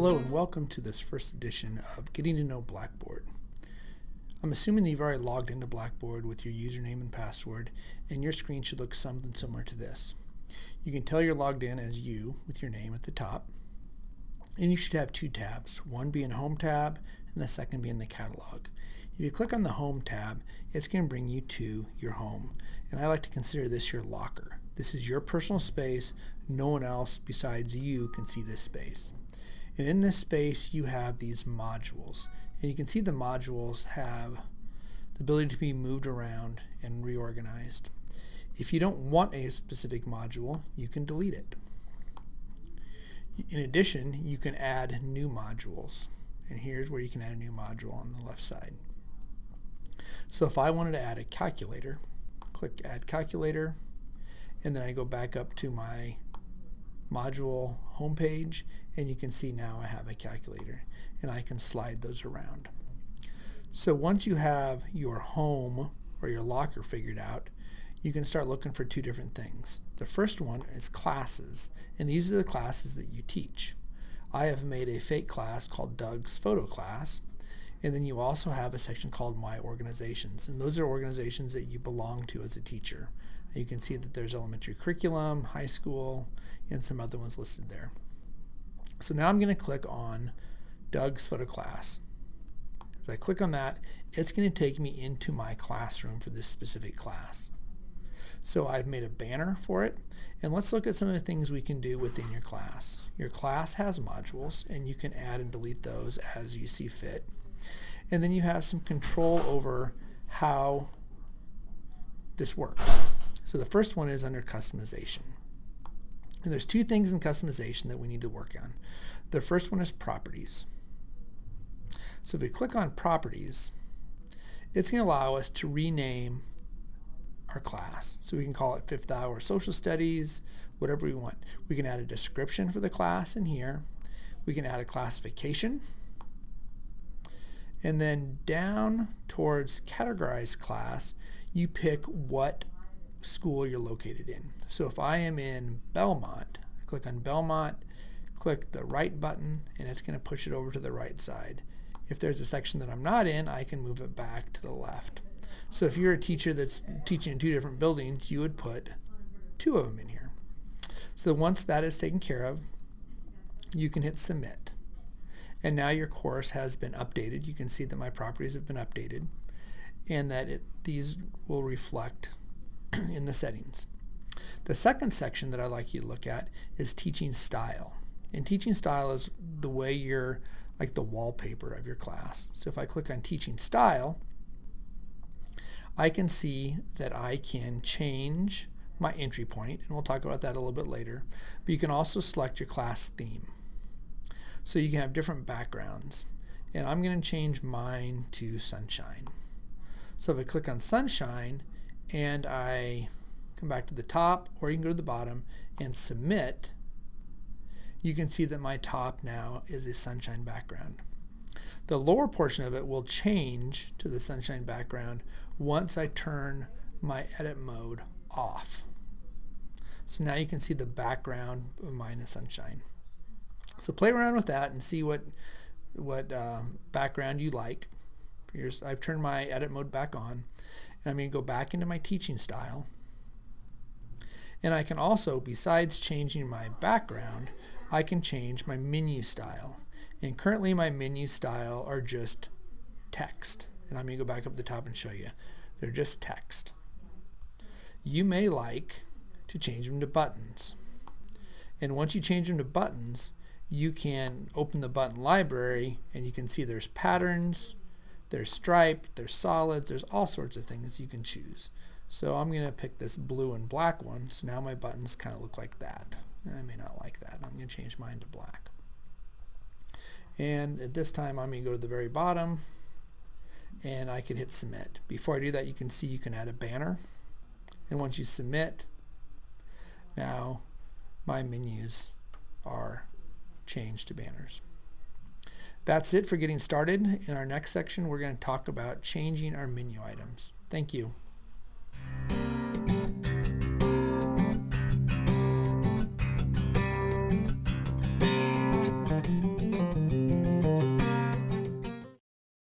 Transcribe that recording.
Hello and welcome to this first edition of Getting to Know Blackboard. I'm assuming that you've already logged into Blackboard with your username and password, and your screen should look something similar to this. You can tell you're logged in as you with your name at the top, and you should have two tabs, one being Home tab and the second being the Catalog. If you click on the Home tab, it's going to bring you to your home, and I like to consider this your locker. This is your personal space. No one else besides you can see this space. And in this space, you have these modules. And you can see the modules have the ability to be moved around and reorganized. If you don't want a specific module, you can delete it. In addition, you can add new modules. And here's where you can add a new module on the left side. So if I wanted to add a calculator, click Add Calculator, and then I go back up to my module homepage, and you can see now I have a calculator, and I can slide those around. So once you have your home or your locker figured out, you can start looking for two different things. The first one is classes, and these are the classes that you teach. I have made a fake class called Doug's Photo Class, and then you also have a section called My Organizations, and those are organizations that you belong to as a teacher. You can see that there's elementary curriculum, high school, and some other ones listed there. So now I'm going to click on Doug's Photo Class. As I click on that, it's going to take me into my classroom for this specific class. So I've made a banner for it, and let's look at some of the things we can do within your class. Your class has modules, and you can add and delete those as you see fit. And then you have some control over how this works. So the first one is under customization. And there's two things in customization that we need to work on. The first one is properties. So if we click on properties, it's going to allow us to rename our class. So we can call it Fifth Hour Social Studies, whatever we want. We can add a description for the class in here. We can add a classification. And then down towards categorize class, you pick what school you're located in. So if I am in Belmont, I click on Belmont, click the right button, and it's going to push it over to the right side. If there's a section that I'm not in, I can move it back to the left. So if you're a teacher that's teaching in two different buildings, you would put two of them in here. So once that is taken care of, you can hit submit. And now your course has been updated. You can see that my properties have been updated, and that these will reflect in the settings. The second section that I'd like you to look at is teaching style. And teaching style is the way you're like the wallpaper of your class. So if I click on teaching style, I can see that I can change my entry point, and we'll talk about that a little bit later. But you can also select your class theme. So you can have different backgrounds. And I'm going to change mine to sunshine. So if I click on sunshine, and I come back to the top, or you can go to the bottom and submit, you can see that my top now is a sunshine background. The lower portion of it will change to the sunshine background once I turn my edit mode off. So now you can see the background of mine is sunshine. So play around with that and see what background you like. I've turned my edit mode back on. And I'm going to go back into my teaching style. And I can also, besides changing my background, I can change my menu style. And currently my menu style are just text. And I'm going to go back up the top and show you. They're just text. You may like to change them to buttons. And once you change them to buttons, you can open the button library, and you can see there's patterns, there's striped, there's solids, there's all sorts of things you can choose. So I'm going to pick this blue and black one, so now my buttons kind of look like that. I may not like that. I'm going to change mine to black. And at this time, I'm going to go to the very bottom, and I can hit submit. Before I do that, you can see you can add a banner. And once you submit, now my menus are changed to banners. That's it for getting started. In our next section, we're going to talk about changing our menu items. Thank you.